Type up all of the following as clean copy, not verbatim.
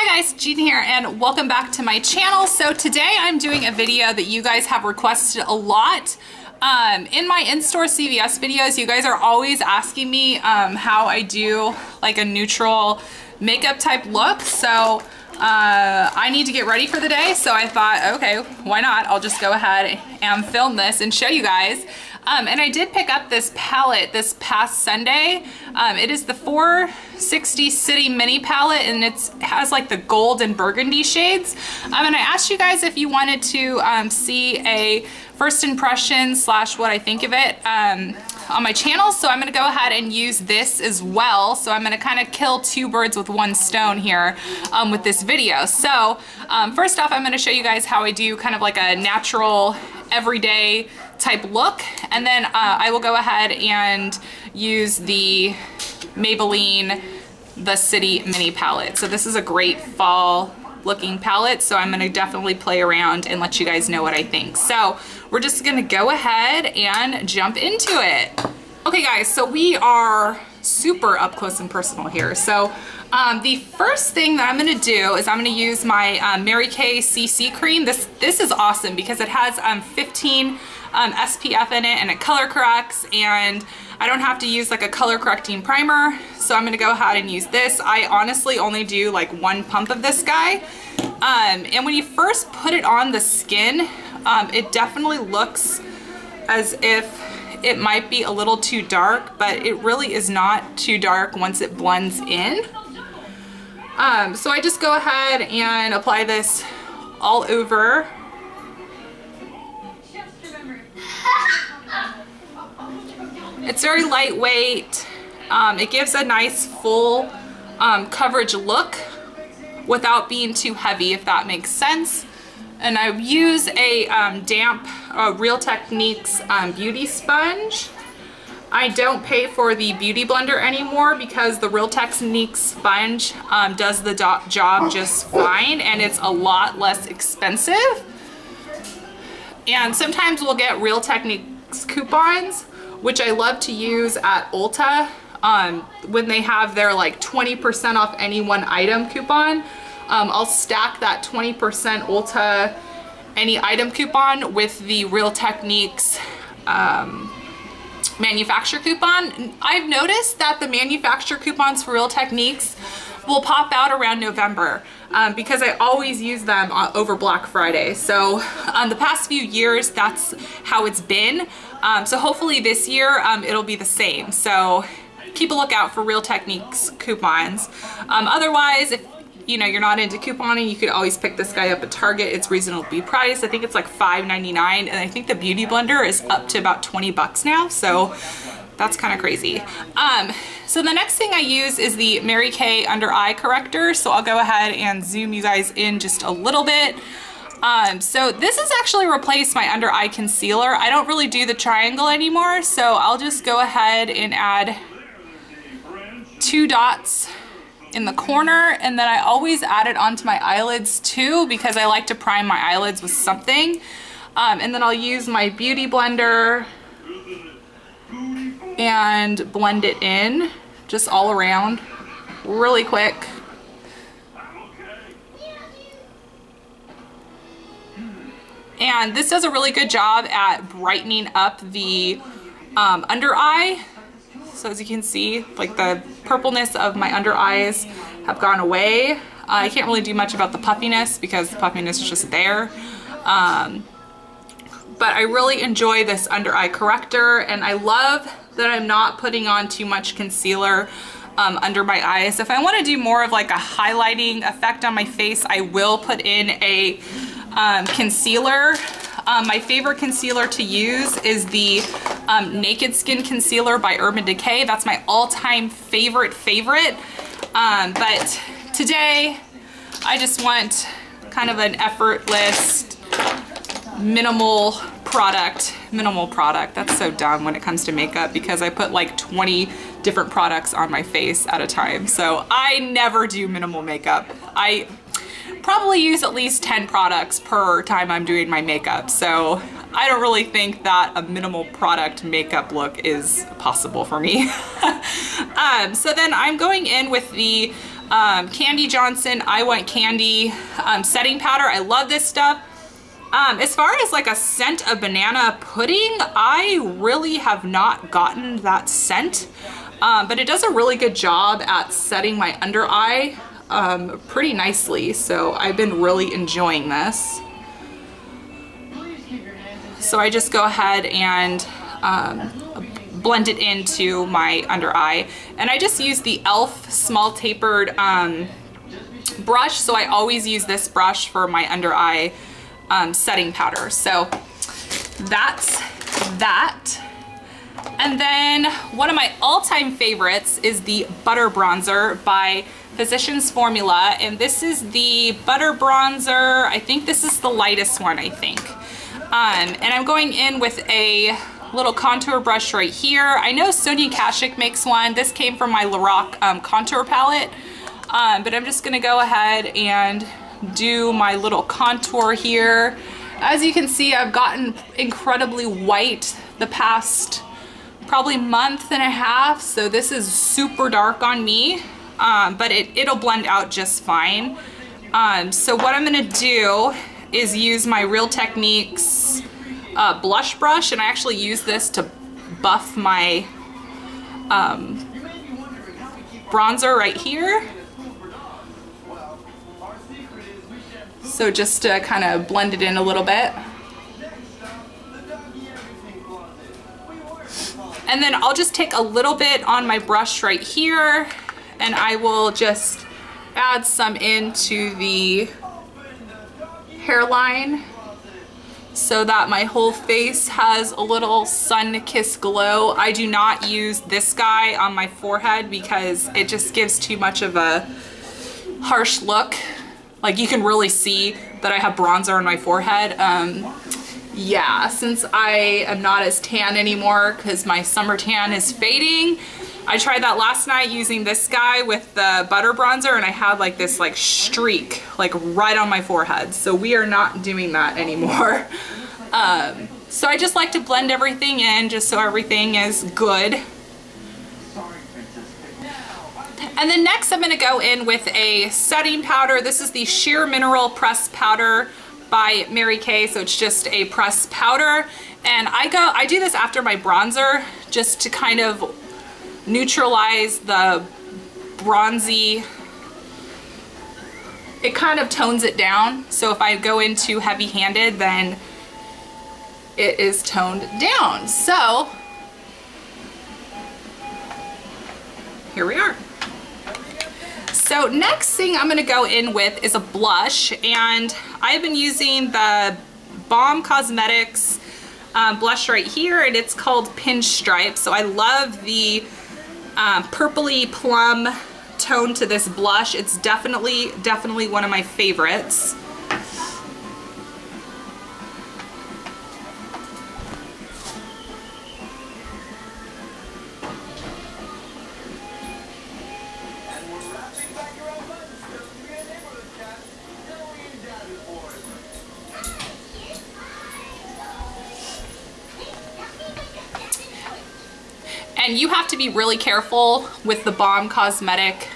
Hi guys, Gina here and welcome back to my channel. So today I'm doing a video that you guys have requested a lot. In my in-store CVS videos, you guys are always asking me how I do like a neutral makeup type look. So I need to get ready for the day. So I thought, okay, why not? I'll just go ahead and film this and show you guys. And I did pick up this palette this past Sunday. It is the 460 City Mini palette, and it has like the gold and burgundy shades. And I asked you guys if you wanted to see a first impression slash what I think of it on my channel. So I'm gonna go ahead and use this as well. So I'm gonna kind of kill two birds with one stone here with this video. So first off, I'm gonna show you guys how I do kind of like a natural everyday type look, and then I will go ahead and use the Maybelline The City Mini palette. So this is a great fall looking palette, so I'm gonna definitely play around and let you guys know what I think. So we're just gonna go ahead and jump into it. Okay guys, so we are super up close and personal here. So the first thing that I'm gonna do is I'm gonna use my Mary Kay CC cream. This is awesome because it has 15 SPF in it, and it color corrects, and I don't have to use like a color correcting primer. So I'm gonna go ahead and use this. I honestly only do like one pump of this guy. And when you first put it on the skin, it definitely looks as if it might be a little too dark, but it really is not too dark once it blends in. So I just go ahead and apply this all over. It's very lightweight. It gives a nice full coverage look without being too heavy, if that makes sense. And I use a damp Real Techniques beauty sponge. I don't pay for the beauty blender anymore because the Real Techniques sponge does the job just fine, and it's a lot less expensive. And sometimes we'll get Real Techniques coupons, which I love to use at Ulta when they have their like 20% off any one item coupon. I'll stack that 20% Ulta any item coupon with the Real Techniques manufacturer coupon. I've noticed that the manufacturer coupons for Real Techniques will pop out around November because I always use them over Black Friday. So the past few years, that's how it's been. So hopefully this year it'll be the same. So keep a lookout for Real Techniques coupons. Otherwise, if you're not into couponing, you could always pick this guy up at Target. It's reasonably priced. I think it's like $5.99, and I think the beauty blender is up to about 20 bucks now. So that's kind of crazy. So the next thing I use is the Mary Kay under eye corrector. So I'll go ahead and zoom you guys in just a little bit. So this has actually replaced my under eye concealer. I don't really do the triangle anymore, so I'll just go ahead and add 2 dots in the corner, and then I always add it onto my eyelids too because I like to prime my eyelids with something. And then I'll use my beauty blender and blend it in just all around really quick. And this does a really good job at brightening up the under eye. So as you can see, like the purpleness of my under eyes have gone away. I can't really do much about the puffiness because the puffiness is just there. But I really enjoy this under eye corrector, and I love that I'm not putting on too much concealer under my eyes. If I want to do more of like a highlighting effect on my face, I will put in a concealer. My favorite concealer to use is the Naked Skin Concealer by Urban Decay. That's my all-time favorite. But today, I just want kind of an effortless, minimal product. That's so dumb when it comes to makeup because I put like 20 different products on my face at a time. So I never do minimal makeup. I probably use at least 10 products per time I'm doing my makeup. So I don't really think that a minimal product makeup look is possible for me. So then I'm going in with the Candy Johnson I Want Candy setting powder. I love this stuff. As far as like a scent of banana pudding, I really have not gotten that scent, but it does a really good job at setting my under eye pretty nicely, so I've been really enjoying this. So I just go ahead and blend it into my under eye, and I just use the e.l.f. small tapered brush, so I always use this brush for my under eye setting powder. So that's that. And then one of my all-time favorites is the Butter Bronzer by Physicians Formula, and this is the Butter Bronzer. I think this is the lightest one, I think. And I'm going in with a little contour brush right here. I know Sonia Kashuk makes one. This came from my Lorac contour palette, but I'm just gonna go ahead and do my little contour here. As you can see, I've gotten incredibly white the past probably month and a half, so this is super dark on me, but it'll blend out just fine. So what I'm gonna do is use my Real Techniques blush brush, and I actually use this to buff my bronzer right here. So just to kind of blend it in a little bit. And then I'll just take a little bit on my brush right here, and I will just add some into the hairline so that my whole face has a little sun-kissed glow. I do not use this guy on my forehead because it just gives too much of a harsh look. Like, you can really see that I have bronzer on my forehead. Yeah, since I am not as tan anymore because my summer tan is fading, I tried that last night using this guy with the Butter Bronzer, and I had like this like streak like right on my forehead. So we are not doing that anymore. So I just like to blend everything in just so everything is good. And then next I'm going to go in with a setting powder. This is the Sheer Mineral Press Powder by Mary Kay. So it's just a pressed powder. And I do this after my bronzer just to kind of neutralize the bronzy. It kind of tones it down. So if I go in too heavy-handed, then it is toned down. So here we are. So next thing I'm gonna go in with is a blush, and I've been using the Balm Cosmetics blush right here, and it's called Pinstripe. So I love the purpley plum tone to this blush. It's definitely one of my favorites. And you have to be really careful with the Balm Cosmetic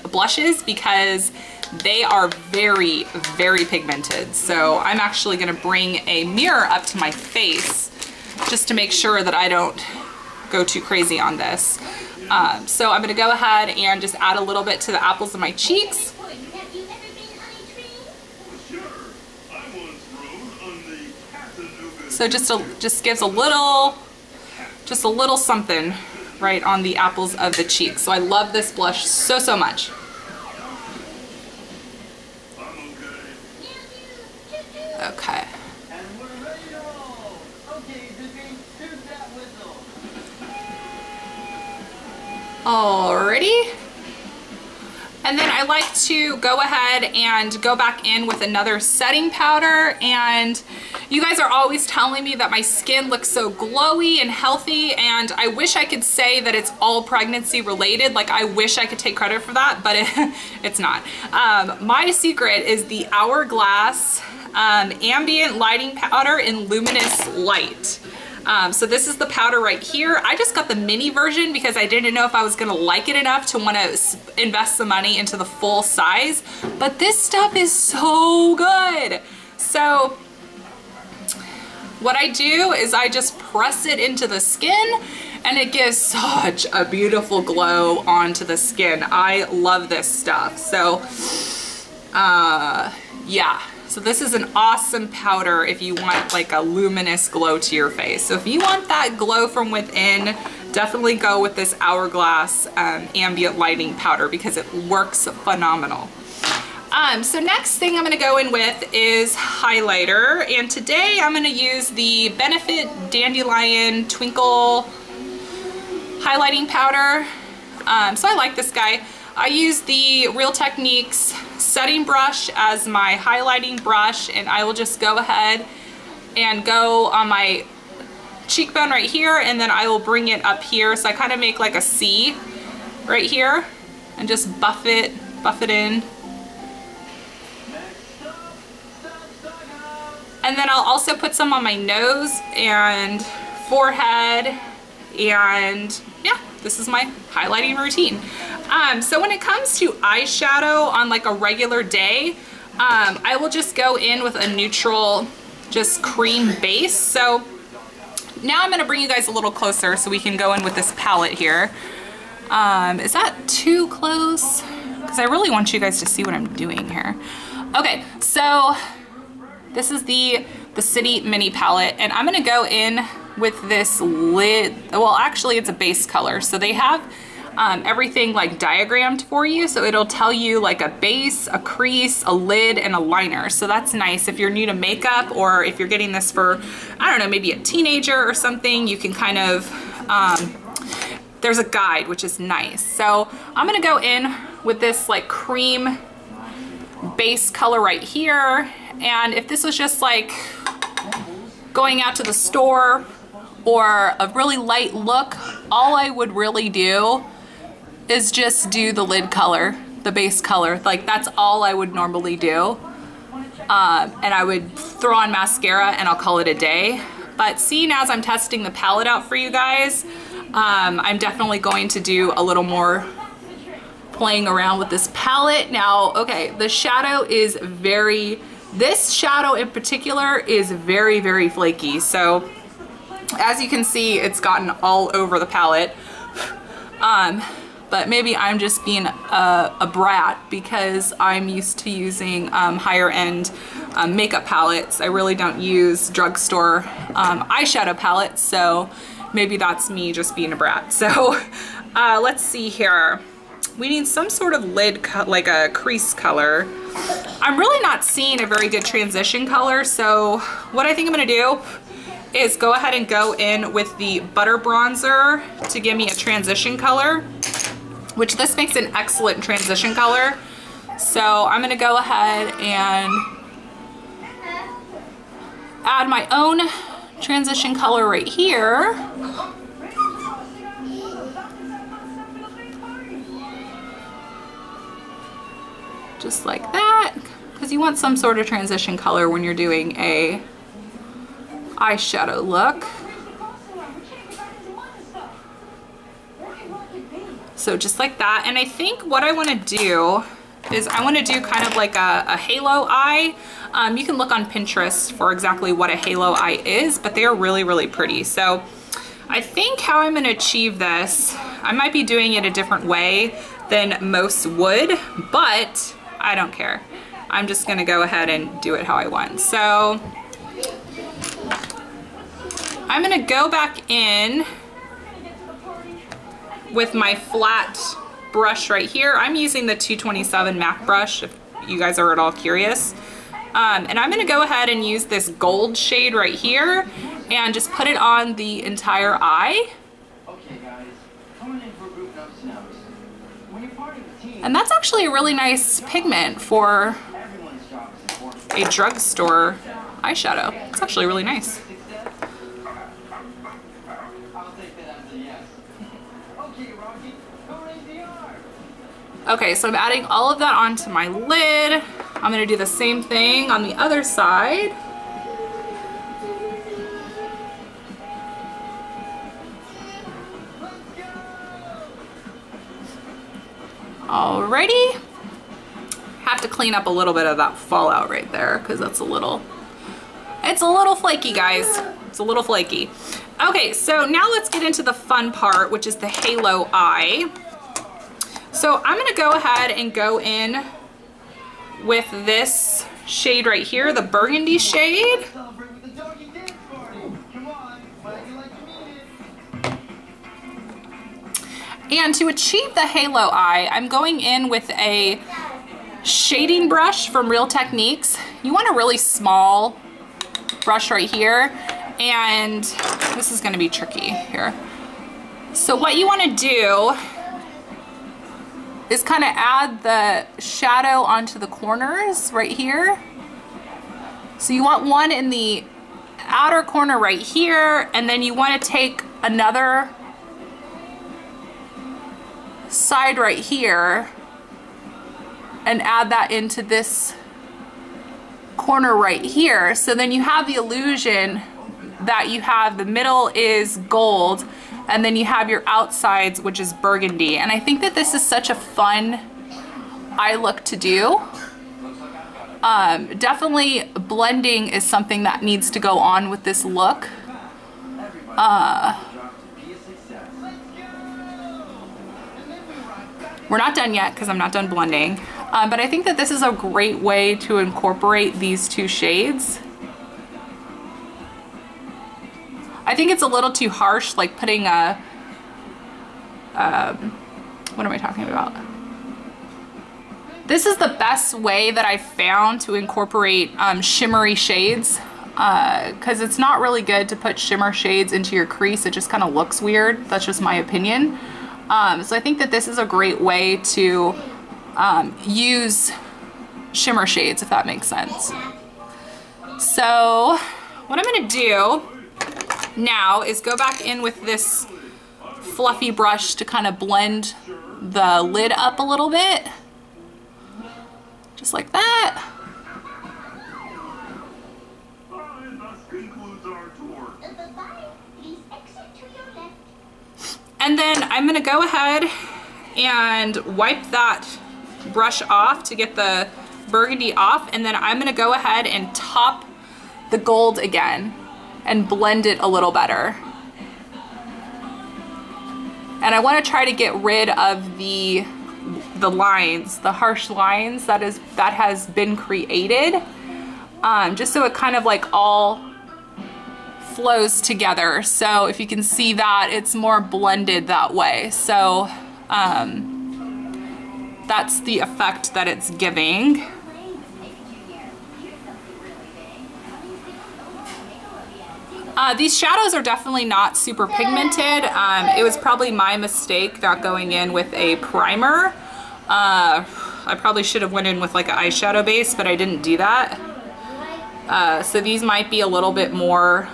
blushes because they are very, very pigmented. So I'm actually gonna bring a mirror up to my face just to make sure that I don't go too crazy on this. So I'm gonna go ahead and just add a little bit to the apples of my cheeks. So just gives a little something right on the apples of the cheeks. So I love this blush so, so much. Okay. Alrighty. And then I like to go ahead and go back in with another setting powder, and you guys are always telling me that my skin looks so glowy and healthy, and I wish I could say that it's all pregnancy related. Like, I wish I could take credit for that, but it's not. My secret is the Hourglass Ambient Lighting Powder in Luminous Light. So this is the powder right here. I just got the mini version because I didn't know if I was gonna like it enough to wanna invest the money into the full size, but this stuff is so good. So what I do is I just press it into the skin and it gives such a beautiful glow onto the skin. I love this stuff. So yeah. So this is an awesome powder if you want like a luminous glow to your face. So if you want that glow from within, definitely go with this Hourglass ambient lighting powder because it works phenomenal. So next thing I'm gonna go in with is highlighter, and today I'm gonna use the Benefit Dandelion Twinkle highlighting powder. So I like this guy. I use the Real Techniques setting brush as my highlighting brush, and I will just go ahead and go on my cheekbone right here, and then I will bring it up here. So I kind of make like a C right here and just buff it in. And then I'll also put some on my nose and forehead, and yeah, this is my highlighting routine. So when it comes to eyeshadow on like a regular day, I will just go in with a neutral, just cream base. So now I'm gonna bring you guys a little closer so we can go in with this palette here. Is that too close? Because I really want you guys to see what I'm doing here. Okay, so this is the City Mini palette, and I'm gonna go in with this lid. Well, actually it's a base color. So they have everything like diagrammed for you. So it'll tell you like a base, a crease, a lid, and a liner. So that's nice if you're new to makeup, or if you're getting this for, I don't know, maybe a teenager or something, you can kind of, there's a guide, which is nice. So I'm gonna go in with this like cream base color right here. And if this was just like going out to the store or a really light look, all I would really do is just do the lid color, the base color. Like that's all I would normally do. And I would throw on mascara and I'll call it a day. But seeing as I'm testing the palette out for you guys, I'm definitely going to do a little more playing around with this palette. Now, okay, the shadow is this shadow in particular is very, very flaky. So as you can see, it's gotten all over the palette. But maybe I'm just being a brat because I'm used to using higher end makeup palettes. I really don't use drugstore eyeshadow palettes, so maybe that's me just being a brat. So let's see here. We need some sort of lid, like a crease color. I'm really not seeing a very good transition color, so what I think I'm gonna do is go ahead and go in with the Butter Bronzer to give me a transition color, which this makes an excellent transition color. So I'm gonna go ahead and add my own transition color right here. Just like that, because you want some sort of transition color when you're doing a eyeshadow look. So just like that. And I think what I want to do is I want to do kind of like a halo eye. You can look on Pinterest for exactly what a halo eye is, but they are really, really pretty. So I think how I'm going to achieve this, I might be doing it a different way than most would, but I don't care. I'm just going to go ahead and do it how I want. So I'm going to go back in with my flat brush right here. I'm using the 227 MAC brush if you guys are at all curious. And I'm going to go ahead and use this gold shade right here and just put it on the entire eye. And that's actually a really nice pigment for a drugstore eyeshadow. It's actually really nice. Okay, so I'm adding all of that onto my lid. I'm gonna do the same thing on the other side. Alrighty. Have to clean up a little bit of that fallout right there because that's it's a little flaky, guys. It's a little flaky. Okay, so now let's get into the fun part, which is the halo eye. So I'm gonna go ahead and go in with this shade right here, the burgundy shade. And to achieve the halo eye, I'm going in with a shading brush from Real Techniques. You want a really small brush right here, and this is gonna be tricky here. So what you wanna do is kind of add the shadow onto the corners right here. So you want one in the outer corner right here, and then you want to take another side right here and add that into this corner right here. So then you have the illusion that you have the middle is gold and then you have your outsides, which is burgundy. And I think that this is such a fun eye look to do. Definitely blending is something that needs to go on with this look. We're not done yet because I'm not done blending. But I think that this is a great way to incorporate these two shades. I think it's a little too harsh, like putting a, what am I talking about? This is the best way that I've found to incorporate shimmery shades, because it's not really good to put shimmer shades into your crease. It just kind of looks weird. That's just my opinion. So I think that this is a great way to use shimmer shades, if that makes sense. So what I'm gonna do now is go back in with this fluffy brush to kind of blend the lid up a little bit. Just like that. And then I'm gonna go ahead and wipe that brush off to get the burgundy off, and then I'm gonna go ahead and top the gold again and blend it a little better. And I wanna try to get rid of the lines, the harsh lines that has been created, just so it kind of like all flows together. So if you can see that, it's more blended that way. So that's the effect that it's giving. These shadows are definitely not super pigmented. It was probably my mistake not going in with a primer. I probably should have went in with like an eyeshadow base, but I didn't do that. So these might be a little bit more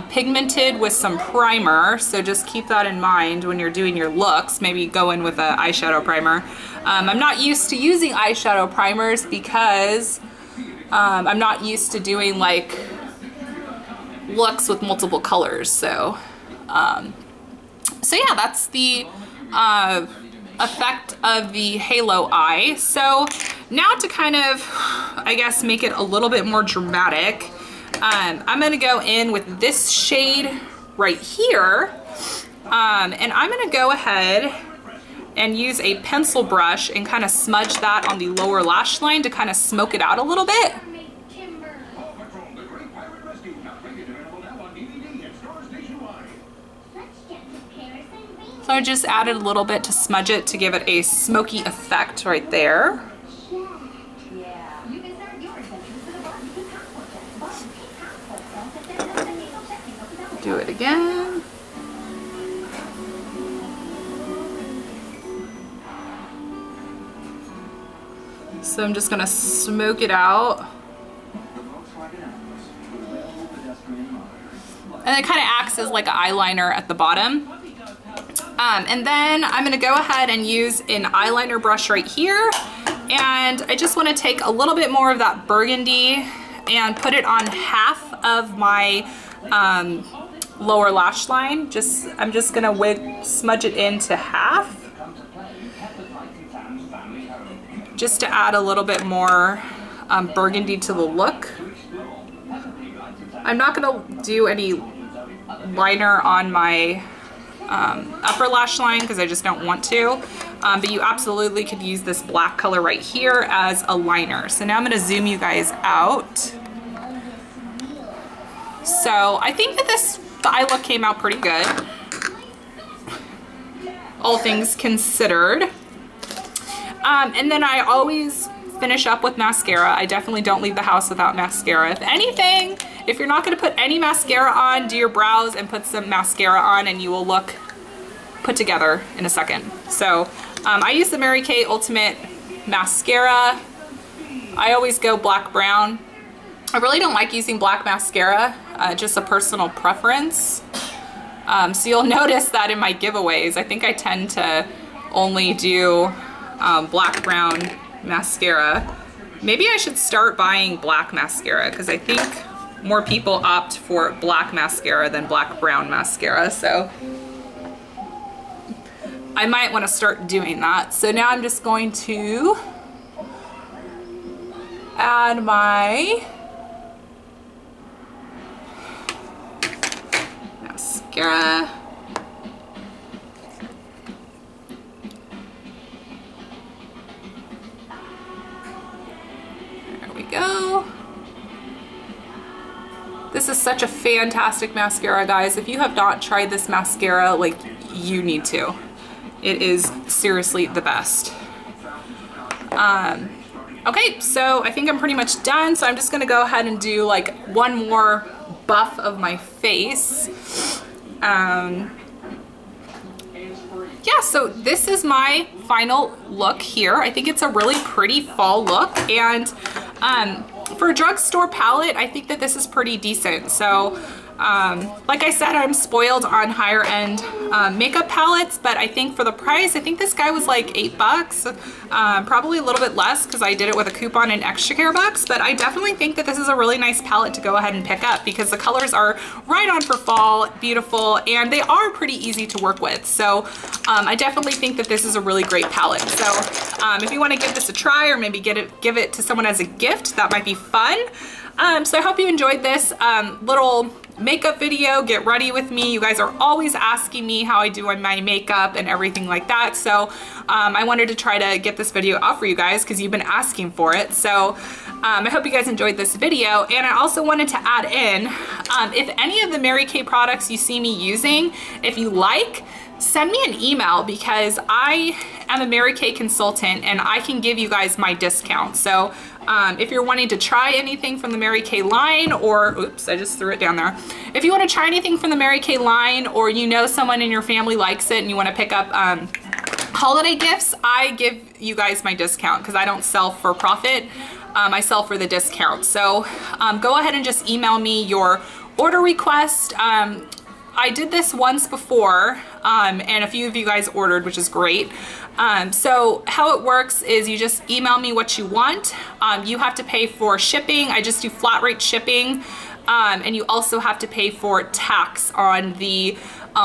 pigmented with some primer, so just keep that in mind when you're doing your looks. Maybe go in with an eyeshadow primer. I'm not used to using eyeshadow primers because I'm not used to doing like looks with multiple colors. So yeah, that's the effect of the halo eye. So now to kind of, I guess, make it a little bit more dramatic, I'm gonna go in with this shade right here, and I'm gonna go ahead and use a pencil brush and kind of smudge that on the lower lash line to kind of smoke it out a little bit. So I just added a little bit to smudge it to give it a smoky effect right there. Do it again. So I'm just gonna smoke it out. And it kind of acts as like an eyeliner at the bottom. And then I'm gonna go ahead and use an eyeliner brush right here. And I just wanna take a little bit more of that burgundy and put it on half of my lower lash line. I'm just gonna smudge it into half. just to add a little bit more burgundy to the look. I'm not gonna do any liner on my upper lash line because I just don't want to. But you absolutely could use this black color right here as a liner. So now I'm gonna zoom you guys out. So I think that the eye look came out pretty good, all things considered. And then I always finish up with mascara. I definitely don't leave the house without mascara. If anything, if you're not gonna put any mascara on, do your brows and put some mascara on and you will look put together in a second. So I use the Mary Kay Ultimate Mascara. I always go black brown. I really don't like using black mascara, just a personal preference. So you'll notice that in my giveaways, I think I tend to only do black brown mascara. Maybe I should start buying black mascara because I think more people opt for black mascara than black brown mascara. So I might want to start doing that. So now I'm just going to add my mascara. There we go. This is such a fantastic mascara, guys. If you have not tried this mascara, like, you need to. It is seriously the best. Okay, so I think I'm pretty much done. So I'm just gonna go ahead and do like one more buff of my face. Yeah, so this is my final look here. I think it's a really pretty fall look, and for a drugstore palette, I think that this is pretty decent. So like I said, I'm spoiled on higher end makeup palettes, but I think for the price, I think this guy was like $8, probably a little bit less because I did it with a coupon and extra care bucks, but I definitely think that this is a really nice palette to go ahead and pick up because the colors are right on for fall, beautiful, and they are pretty easy to work with. So I definitely think that this is a really great palette. So if you want to give this a try or maybe give it to someone as a gift, that might be fun. So I hope you enjoyed this little makeup video. Get ready with me. You guys are always asking me how I do on my makeup and everything like that. So I wanted to try to get this video out for you guys because you've been asking for it. So I hope you guys enjoyed this video. And I also wanted to add in, if any of the Mary Kay products you see me using, if you like, send me an email because I am a Mary Kay consultant and I can give you guys my discount. So if you're wanting to try anything from the Mary Kay line, or oops, I just threw it down there. If you want to try anything from the Mary Kay line, or you know someone in your family likes it and you want to pick up holiday gifts, I give you guys my discount because I don't sell for profit. I sell for the discount. So go ahead and just email me your order request. I did this once before and a few of you guys ordered, which is great. So how it works is you just email me what you want. You have to pay for shipping. I just do flat rate shipping. And you also have to pay for tax on the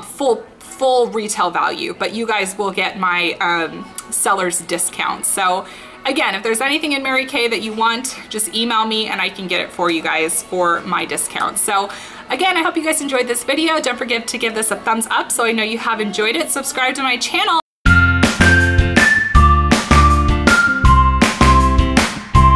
full retail value, but you guys will get my seller's discount. So again, if there's anything in Mary Kay that you want, just email me and I can get it for you guys for my discount. So again, I hope you guys enjoyed this video. Don't forget to give this a thumbs up so I know you have enjoyed it. Subscribe to my channel